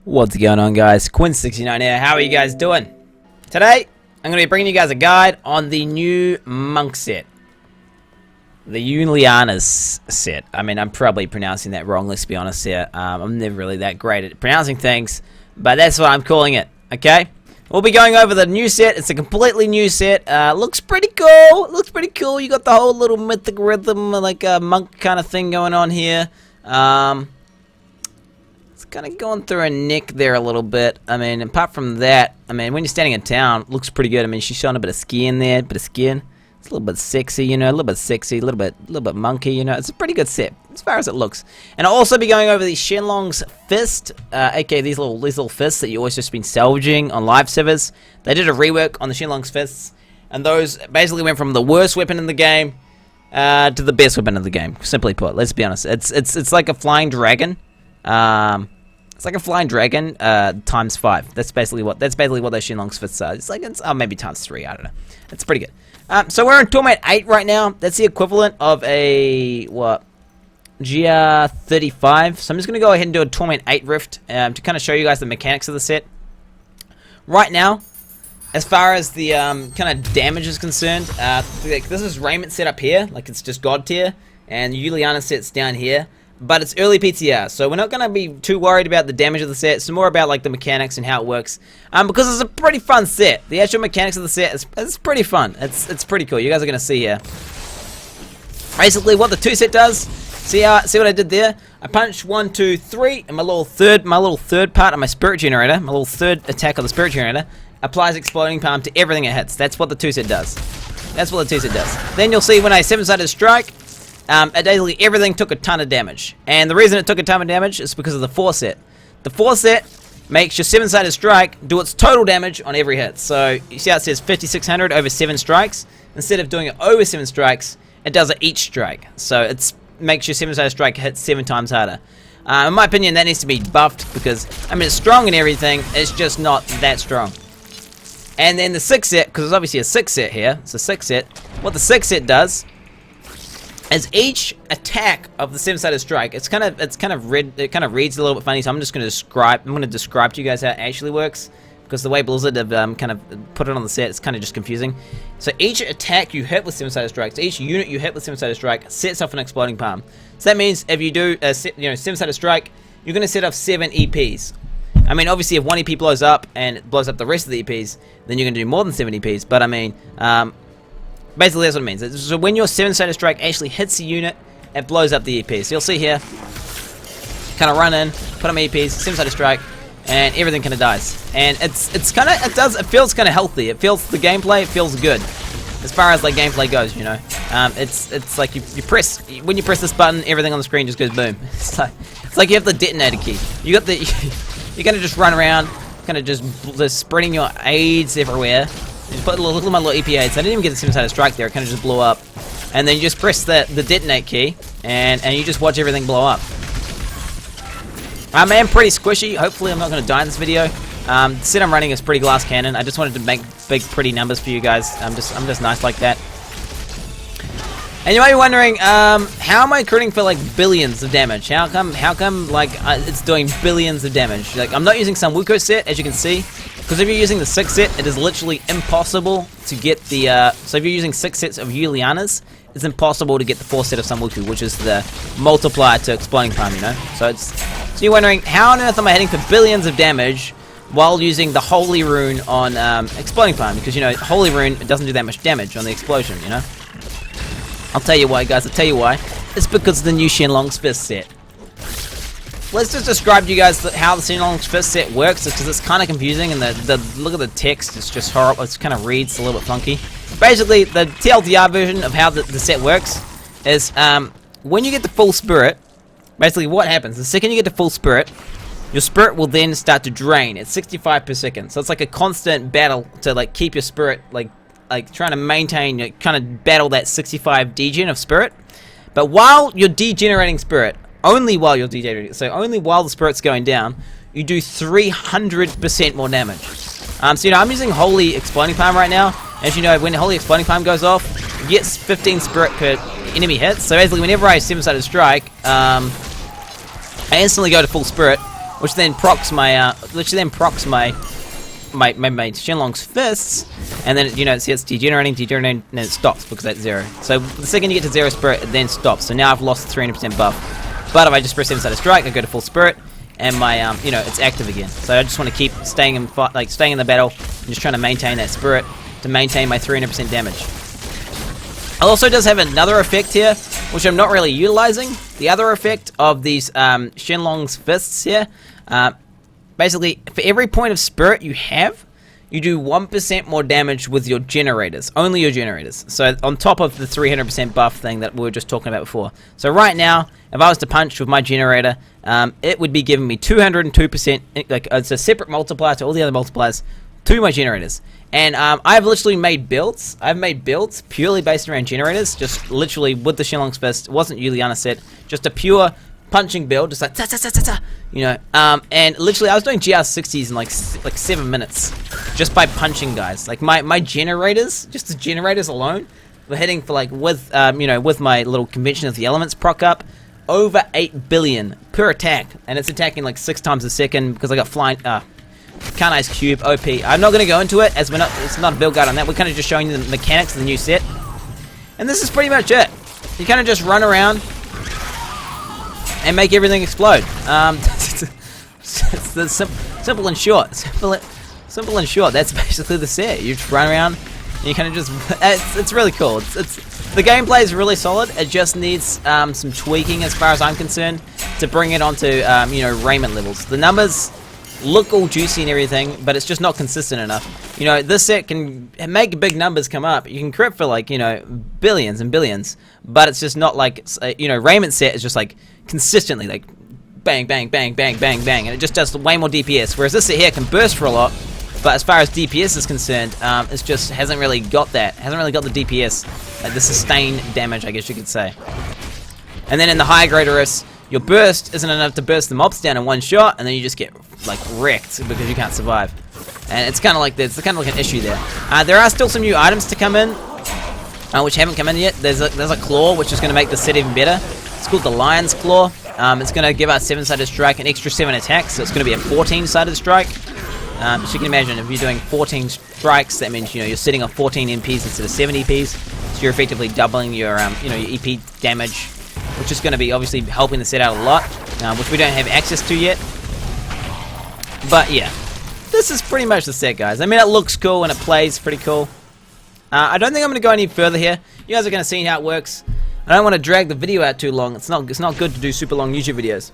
What's going on, guys? Quinn69 here. How are you guys doing? Today, I'm going to be bringing you guys a guide on the new monk set. The Uliana's set. I mean, I'm probably pronouncing that wrong, let's be honest here. I'm never really that great at pronouncing things, but that's what I'm calling it, okay? We'll be going over the new set. It's a completely new set. Looks pretty cool. Looks pretty cool. You got the whole little mythic rhythm, like a monk kind of thing going on here. It's kind of going through her neck there a little bit. I mean, apart from that, I mean, when you're standing in town, looks pretty good. I mean, she's showing a bit of skin there, bit of skin. It's a little bit sexy, you know, a little bit sexy, a little bit monkey, you know. It's a pretty good set as far as it looks. And I'll also be going over the Shenlong's fist, aka these little fists that you always just been salvaging on live servers. They did a rework on the Shenlong's fists, and those basically went from the worst weapon in the game to the best weapon in the game. Simply put, let's be honest. It's like a flying dragon. It's like a flying dragon times 5. That's basically what those Shenlong's fists are. It's like maybe times 3. I don't know. It's pretty good. So we're on Torment 8 right now. That's the equivalent of a GR 35. So I'm just gonna go ahead and do a Torment 8 rift to kind of show you guys the mechanics of the set. Right now, as far as the kind of damage is concerned, this is Raiment set up here, like it's just God tier, and the Uliana set's down here. But it's early PTR, so we're not going to be too worried about the damage of the set. It's more about like the mechanics and how it works. Because it's a pretty fun set. The actual mechanics of the set is pretty fun. It's pretty cool. You guys are going to see here. Basically, what the 2 set does. See what I did there? I punched 1, 2, 3, and my little third part of my spirit generator, my little third attack of the spirit generator, applies exploding palm to everything it hits. That's what the 2 set does. That's what the 2 set does. Then you'll see when I 7-sided strike. Basically everything took a ton of damage, and the reason it took a ton of damage is because of the 4 set. The 4 set makes your 7-sided strike do its total damage on every hit. So you see how it says 5600 over 7 strikes. Instead of doing it over 7 strikes, it does it each strike. So it makes your 7-sided strike hit 7 times harder. In my opinion, that needs to be buffed because I mean it's strong and everything. It's just not that strong. And then the 6 set, because there's obviously a 6 set here. It's a 6 set. What the 6 set does. As each attack of the 7-sided strike, it kind of reads a little bit funny. So I'm just going to describe. I'm going to describe to you guys how it actually works because the way Blizzard have kind of put it on the set, it's kind of just confusing. So each attack you hit with 7-sided strikes, each unit you hit with 7-sided strike sets off an exploding palm. So that means if you do a 7-sided strike, you're going to set off 7 EPs. I mean, obviously, if 1 EP blows up and it blows up the rest of the EPs, then you're going to do more than 7 EPs. But I mean. Basically, that's what it means. So when your 7-sided strike actually hits the unit, it blows up the EP. So you'll see here, kind of run in, put on my EPs, 7-sided strike, and everything kind of dies. And it feels kind of healthy. The gameplay feels good, as far as like gameplay goes. You know, it's like you press when you press this button, everything on the screen just goes boom. It's like you have the detonator key. You're gonna just run around, kind of just spreading your aids everywhere. Just put look at my little EPA. So I didn't even get the 7-sided strike there. It kind of just blew up. And then you just press the detonate key, and you just watch everything blow up. I am pretty squishy. Hopefully I'm not going to die in this video. The set I'm running is pretty glass cannon. I just wanted to make big, pretty numbers for you guys. I'm just nice like that. And you might be wondering, how am I critting for like billions of damage? How come like it's doing billions of damage? Like I'm not using some Wuko set, as you can see. Because if you're using the 6 set, it is literally impossible to get the, so if you're using 6 sets of Ulianas, it's impossible to get the 4 set of Samwuku, which is the multiplier to Exploding Palm, you know? So you're wondering, how on earth am I hitting for billions of damage while using the Holy Rune on Exploding Palm? Because, you know, Holy Rune, it doesn't do that much damage on the explosion, you know? I'll tell you why, guys, I'll tell you why. It's because of the new Shenlong's Fist set. Let's just describe to you guys how the Shenlong's Fist set works, because it's kind of confusing, and look at the text, it's just horrible. It kind of reads a little bit funky. Basically, the TLDR version of how the set works is when you get the full spirit, basically what happens, the second you get the full spirit, your spirit will then start to drain at 65 per second. So it's like a constant battle to like keep your spirit, like trying to maintain, kind of battle that 65 degen of spirit. But while you're degenerating spirit, only while you're degenerating, so only while the spirit's going down, you do 300% more damage. So you know, I'm using Holy Exploding Palm right now. As you know, when Holy Exploding Palm goes off, it gets 15 spirit per enemy hit. So basically, whenever I 7-sided strike, I instantly go to full spirit, which then procs my my Shenlong's fists, and then you know it's degenerating, and then it stops because that's 0. So the second you get to 0 spirit, it then stops. So now I've lost 300% buff. But if I just press 7-sided strike, I go to full spirit, and my you know, it's active again. So I just want to keep staying in staying in the battle, and just trying to maintain that spirit to maintain my 300% damage. It also does have another effect here, which I'm not really utilizing. The other effect of these Shenlong's fists here, basically, for every point of spirit you have, you do 1% more damage with your generators. Only your generators. So on top of the 300% buff thing that we were just talking about before. So right now, if I was to punch with my generator, it would be giving me 202%, like it's a separate multiplier to all the other multipliers, to my generators. And I've literally made builds. I've made builds purely based around generators, just literally with the Shenlong's fist. It wasn't Uliana set, just a pure punching build, just like ta ta ta ta ta, you know. And literally, I was doing GR60s in like 7 minutes, just by punching guys. Like my generators, just the generators alone, were hitting for like with you know, with my little convention of the elements proc up, over 8 billion per attack, and it's attacking like 6 times a second because I got flying. Carnage Cube, OP. I'm not going to go into it, as it's not a build guide on that. We're kind of just showing you the mechanics of the new set. And this is pretty much it. You kind of just run around and make everything explode. It's the simple and short. Simple and short. That's basically the set. You just run around and you kind of just... It's really cool. The gameplay is really solid. It just needs some tweaking, as far as I'm concerned, to bring it onto you know, raiment levels. The numbers look all juicy and everything, but it's just not consistent enough. You know, this set can make big numbers come up. You can crit for like, you know, billions and billions, but it's just not like, you know, raiment set is just like consistently like bang, bang, bang, bang, bang, bang, and it just does way more DPS. Whereas this set here can burst for a lot, but as far as DPS is concerned, it's just hasn't really got that. Hasn't really got the DPS, like the sustained damage, I guess you could say. And then in the higher grade risks, your burst isn't enough to burst the mobs down in one shot, and then you just get like wrecked because you can't survive. And it's kind of like an issue there. There are still some new items to come in, which haven't come in yet. There's a claw which is going to make the set even better. It's called the Lion's Claw. It's going to give us 7-sided strike an extra 7 attacks, so it's going to be a 14-sided strike. As you can imagine, if you're doing 14 strikes, that means, you know, you're sitting on 14 MPs instead of 70 EPs. So you're effectively doubling your you know, your EP damage, which is going to be obviously helping the set out a lot, which we don't have access to yet. But yeah, this is pretty much the set, guys. I mean, it looks cool and it plays pretty cool. I don't think I'm going to go any further here. You guys are going to see how it works. I don't want to drag the video out too long. It's not good to do super long YouTube videos.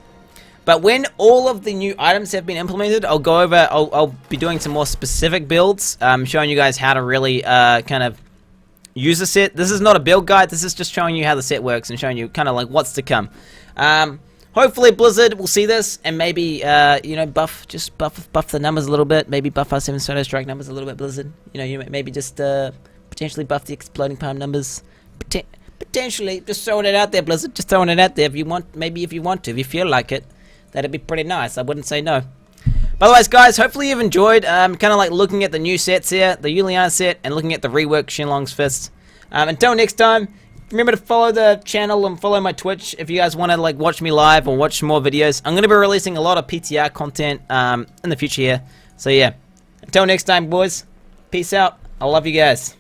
But when all of the new items have been implemented, I'll go over. I'll be doing some more specific builds, showing you guys how to really kind of use the set. This is not a build guide. This is just showing you how the set works and showing you kind of like what's to come. Hopefully Blizzard will see this and maybe you know, buff the numbers a little bit. Maybe buff our 7-sided strike numbers a little bit. Blizzard, you know, you maybe just potentially buff the exploding palm numbers. Potentially, just throwing it out there, Blizzard. Just throwing it out there. If you want, maybe if you want to, if you feel like it, that'd be pretty nice. I wouldn't say no. But otherwise, guys, hopefully you've enjoyed kind of like looking at the new sets here, the Uliana set, and looking at the reworked Shenlong's Fist. Until next time, remember to follow the channel and follow my Twitch if you guys want to like watch me live or watch more videos. I'm going to be releasing a lot of PTR content in the future here. So yeah, until next time, boys. Peace out. I love you guys.